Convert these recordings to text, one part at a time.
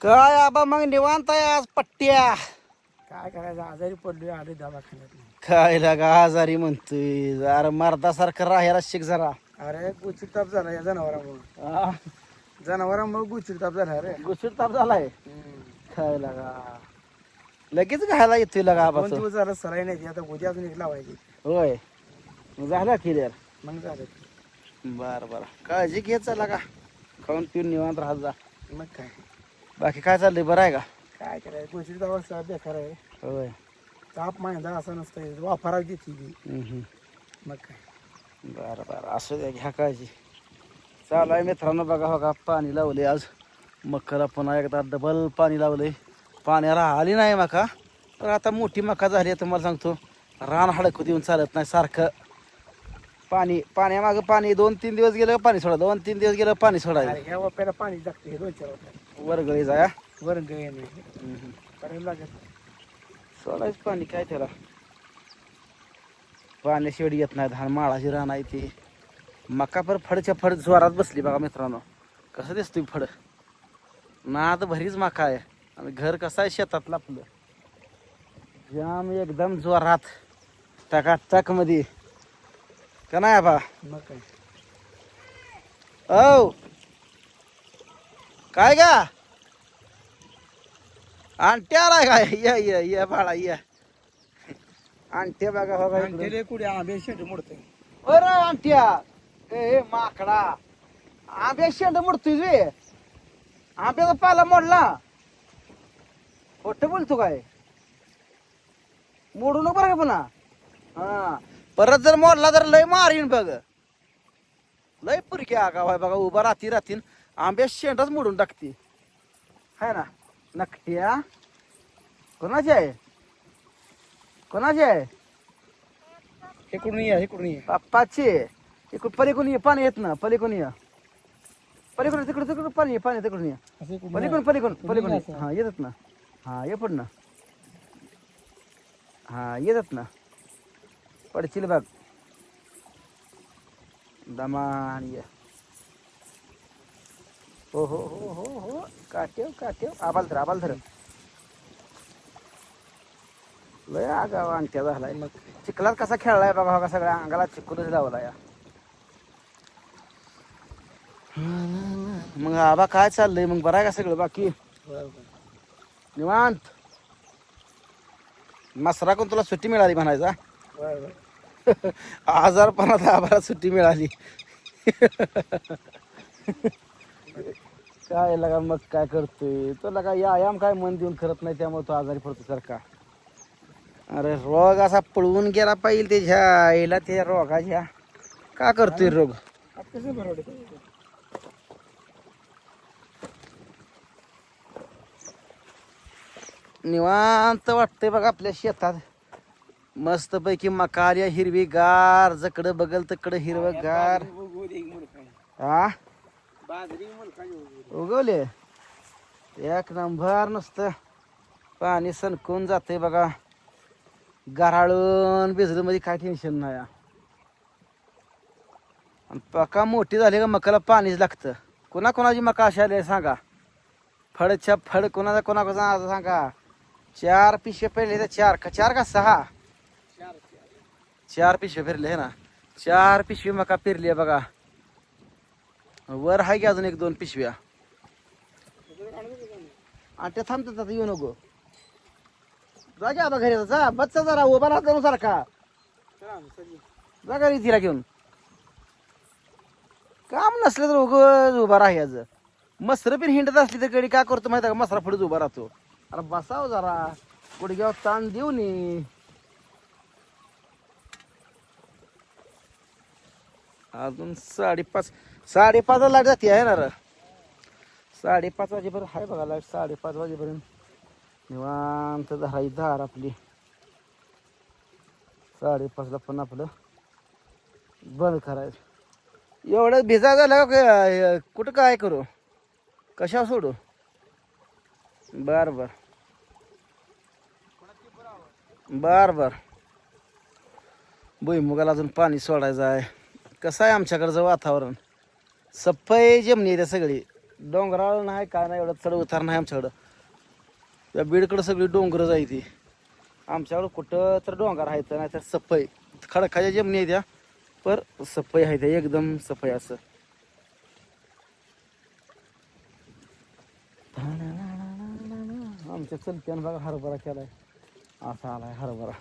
काय आबा मग निवांत आहे आज पट्ट्या. काय करायचं आजारी पडलोय आले दवाखान्यात. काय लागा आजारी म्हणतोय जरा मर्दासारखं राहायला शिक जरा. अरे गुचिर ताप झाला या जनावरांमुळे. हा, जनावरांमुळे गुचिर ताप झाला अरे. गुसूर ताप झालाय. काय लागा लगेच घायला येतोय लागा आबा 2 दिवस झाला सराई नाही आता उद्या अजून एक लावायची. होय मग झाला क्लिअर. मग झालं. बर बर काळजी घ्यायचं लागा खाऊन पिऊन निवांत राहत जा. मग काय बाकी काय चाललंय बरं आहे का? काय करायचं गुचिर ताप बेकार आहे. होय. ताप माहिती असं नसतं वापरावी देते ती. हम्म. मग काय बरं बरं असू द्या घ्या काळजी. चालू आहे मित्रांनो बघा बघा पाणी लावले आज मकाला पुन्हा एकदा डबल पाणी लावले. पाण्याला आली नाही मका तर आता मोठी मका झाली आहे तुम्हाला सांगतो. रान हडकू देऊन चालत नाही सारखं पाण्यामागं पाणी 2-3 दिवस गेलं पाणी सोडा 2-3 दिवस गेलं पाणी सोडायचं. अरे ह्या वाप्याला पाणी लागते 2-4 वाप्याला वरगळी जाया वरण काय नाही करायला लागत. सोडायचं पाणी काय त्याला पाणी शेवटी येत नाही. धान माळाची रान आहे ती मका पर फडच्या फड जोरात बसली बघा मित्रांनो. कसं दिसतोय फड नाद भरीच मका आहे आणि घर कसं आहे शेतातलं आपलं जाम एकदम जोरात टकाटक मध्ये का नाही बा. मग काय औ काय का आणट्या आलाय काय या बाळा या आणट्या बघा बघा इकडं. गेले कुठे आंबे शेंड मोडते. अरे आणट्या ए माकडा आंब्या शेंड मोडतोय रे. आंब्याचा पाला मोडला खोटं बोलतो काय मोडू नको बरं का पुन्हा. हा परत जर मोडला तर लय मारीन बघ. लय पुरकी आगाव आहे बघा उभा राहतीन आंब्या शेंडच मोडून टाकते है ना. नकट्या कोणाची आहे कोणाची आहे इकडून ये इकडून ये. पप्पाची. इकडून पलीकडून ये पाणी येत ना पलीकडून ये पलीकडून तिकडे पाणी ये पाणी तिकडून ये असं इकडून पलीकडून असं. हा येतात ना. हा ये पड ना हा येतात ना पडशील बघ दमान ये. हो हो हो हो हो काटेव आबाल धर लय आगाव आणत्या झालाय. मग चिखलात कसा खेळलाय बघा बघा सगळ्या अंगाला चिखलच लावला या. मग आबा काय चाललंय मग बरं आहे का सगळं बाकी निवांत. मसरा कोण तुला सुट्टी मिळाली म्हणायचा. आजारपणात आबाला सुट्टी मिळाली. काय लगा मग काय करतोय तो लगा व्यायाम काय मन देऊन करत नाही त्यामुळे तो आजारी पडतो सारखा. अरे रोग असा पळवून गेला पाहिजे त्याच्या आईला त्या रोगाच्या का करतोय रोग. कसं बरोबर निवांत वाटतंय बघा आपल्या शेतात मस्तपैकी मका आल्या हिरवी गार जकडं बगल तकडं हिरवं गार. हा बाजरी उगवले एक नंबर नुसतं पाणी सणकून जाते बघा. गराळून भिजलं मध्ये काय टेन्शन नाही. आणि पका मोठी झाली का मकाला पाणीच लागतं. कोणाकोणाची मका अशी आली सांगा फडच्या फड कोणाचा सांगा. 4 पिशे पडले तर 4 का 6 4 पिशे फिरले है ना. 4 पिशवी मका फिरली आहे बघा. वर आहे की अजून 1-2 पिशव्या आणि ते थांबतात आता येऊ नको. जा घ्या घरी जा बच्चा जरा उभा राहतो सारखा जा घरी तिला घेऊन. काम नसलं तर उभा राहायचं. मसर पण हिंडत असली तर कधी काय करतो माहिती का मसरा पुढेच उभा राहतो. अरे बसाव जरा गुडघ्यावर ताण देऊ नये. अजून 5:30 लाईट जाते आहे ना रे. 5:30 वाजेपर्यंत आहे बघा लाईट. 5:30 वाजेपर्यंत निवांत धराई धार आपली. 5:30 पण आपलं बंद करायचं. एवढं भिजा झालं का कुठं काय करू कशा सोडू. बर भुईमुगाला अजून पाणी सोडायचं आहे. कसं आहे आमच्याकडचं वातावरण सफाई जमणी आहे सगळी. डोंगराळ नाही काय नाही, एवढं चढ उतार नाही आमच्याकडं. त्या बीडकडं सगळी डोंगर जायची. आमच्याकडं कुठं तर डोंगर आहे तर नाही तर सफाई खडकाच्या जमिनी आहे त्या, पर सफाई आहे त्या एकदम सफाई असं. आमच्या चलत्यानं बघा हरभरा केलाय, असा आलाय हरभरा.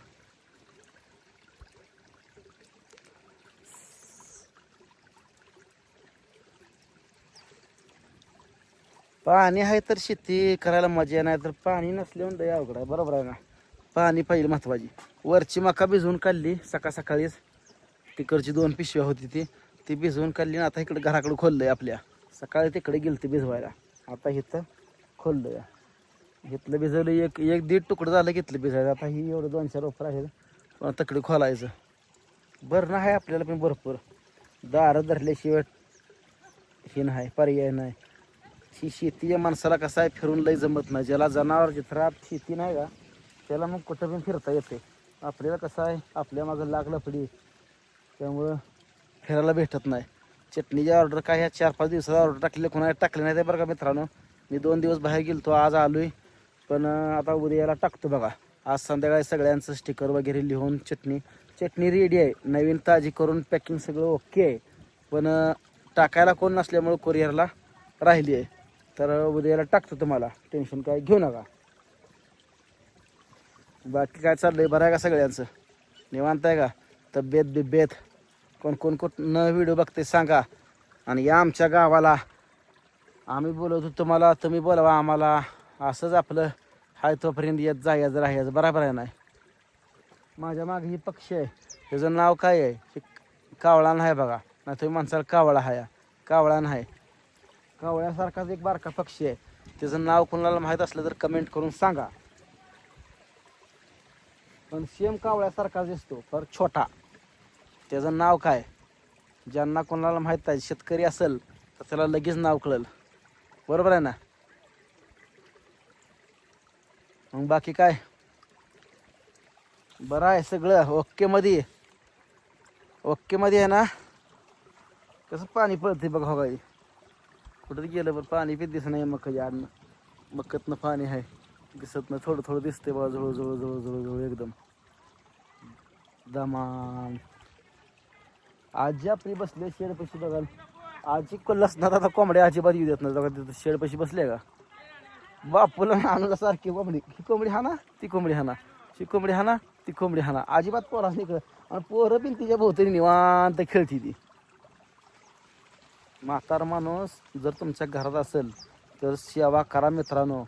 पाणी आहे तर शेती करायला मजा नाही, तर पाणी नसल्यावर लय अवघड आहे. बरोबर आहे ना, पाणी पाहिजे महत्वाची. वरची मका भिजवून काढली सकाळीच, तिकडची 2 पिशव्या होती ती भिजवून काढली. आता इकडे घराकडे खोललंय आपल्या. सकाळी तिकडे गेलं ते भिजवायला, आता इथं खोललंय. घेतलं भिजवलं, एक दीड तुकडं झालं घेतलं भिजायला. आता ही एवढं 2-4 रोपर आहेत, पण तिकडे खोलायचं. बरं नाही आपल्याला पण भरपूर दारं धरल्याशिवाय हे नाही, पर्याय नाही. ही शेती या माणसाला कसं आहे, फिरून लई जमत नाही. ज्याला जनावर चित्रात शेती नाही का, त्याला मग कुठं पण फिरता येते. आपल्याला कसं आहे, आपल्या मागं लागलं पडी, त्यामुळं फिरायला भेटत नाही. चटणीची ऑर्डर काय ह्या 4-5 दिवसात ऑर्डर टाकले, कोणाला टाकले नाही ते बरं का मित्रांनो. मी 2 दिवस बाहेर गेलो, आज आलोय. पण आता उद्याला टाकतो बघा. आज संध्याकाळी सगळ्यांचं स्टिकर वगैरे लिहून चटणी रेडी आहे, नवीन ताजी करून पॅकिंग सगळं ओके आहे. पण टाकायला कोण नसल्यामुळं कोरिअरला राहिली आहे. तर उद्याला टाकतो, तुम्हाला टेन्शन काय घेऊ नका. बाकी काय चाललंय, बरं आहे का सगळ्यांचं? निवांत आहे का? तब्येत कोण न व्हिडिओ बघते सांगा. आणि या आमच्या गावाला आम्ही बोलवतो तुम्हाला, तुम्ही बोलवा आम्हाला. असंच आपलं हाय तोपर्यंत येत जायचं राहायचं. बरोबर आहे नाही? माझ्या मागे ही पक्षी आहे, त्याचं नाव काय आहे? हे कावळा नाही बघा, नाही तुम्ही माणसाला कावळा आहे, कावळा नाही. कावळ्यासारखाच एक बारका पक्षी आहे, त्याचं नाव कोणाला माहीत असलं तर कमेंट करून सांगा. पण सेम कावळ्यासारखाच दिसतो, पर छोटा. त्याचं नाव काय? ज्यांना कोणाला माहीत आहे, शेतकरी असेल तर त्याला लगेच नाव कळेल. बरोबर आहे ना? मग बाकी काय बरं आहे सगळं ओके मध्ये आहे ना? कसं पाणी पडते बघा हो, कुठं गेलं पण पाणी बी दिसत नाही. मक्कतनं पाणी आहे, दिसत नाही. थोडं दिसते बघा, जवळ एकदम दमान. आजी आपली बसले शेडपाशी बघाल. आजी लसणात आता कोंबड्या अजिबात येऊ देत नाही बघा. तिथं शेडपाशी बसले का, बापूला आणलं सारखी कोंबडी. ही कोंबडी हा ना, ती कोंबडी हा ना, ही कोंबडी हा ना, ती कोंबडी हा ना. अजिबात पोरास निकळ. आणि पोरं पण तिच्या भोवतरी निवांत खेळती ती. म्हातार माणूस जर तुमच्या घरात असेल तर सेवा करा मित्रांनो,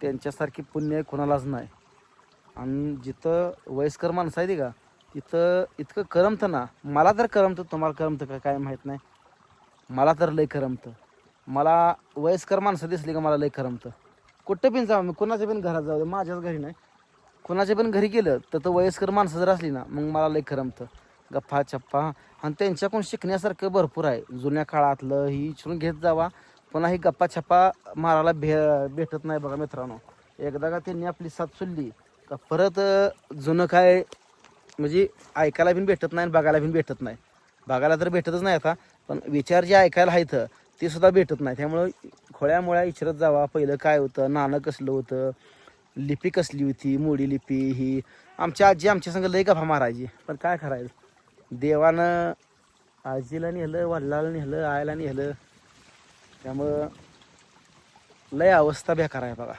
त्यांच्यासारखी पुण्य कुणालाच नाही. आणि जिथं वयस्कर माणसं आहे ती का, तिथं इतकं करमतं ना. मला तर करमतं, तुम्हाला करमतं का काय माहीत नाही, मला तर लय करमतं. मला वयस्कर माणसं दिसली का मला लय करमतं. कुठं पण जाऊ, मी कुणाच्या पण घरात जाऊ दे, माझ्याच घरी नाही, कुणाच्या पण घरी गेलं तर वयस्कर माणसं जर असली ना, मग मला लय करमतं. गप्पा चप्पा, आणि त्यांच्याकडून शिकण्यासारखं भरपूर आहे. जुन्या काळातलं ही इचरून घेत जावा, पुन्हा ही गप्पा छप्पा मारायला भेटत नाही बघा मित्रांनो. एकदा का त्यांनी आपली साथ सोडली का परत जुनं काय म्हणजे ऐकायला पण भेटत नाही, बघायला पण भेटत नाही. बघायला तर भेटतच नाही आता, पण विचार जे ऐकायला आहेत ते सुद्धा भेटत नाही. त्यामुळं खोळ्यामुळ्या इचरत जावा, पहिलं काय होतं, नाणं कसलं होतं, लिपी कसली होती, मोडी लिपी. ही आमची आजी आमच्या संग लय गप्पा मारायची. पण काय करायचं, देवानं आजीला नेलं, वडिलाला नेलं, आईला नेलं, त्यामुळं लय अवस्था बेकार आहे बघा.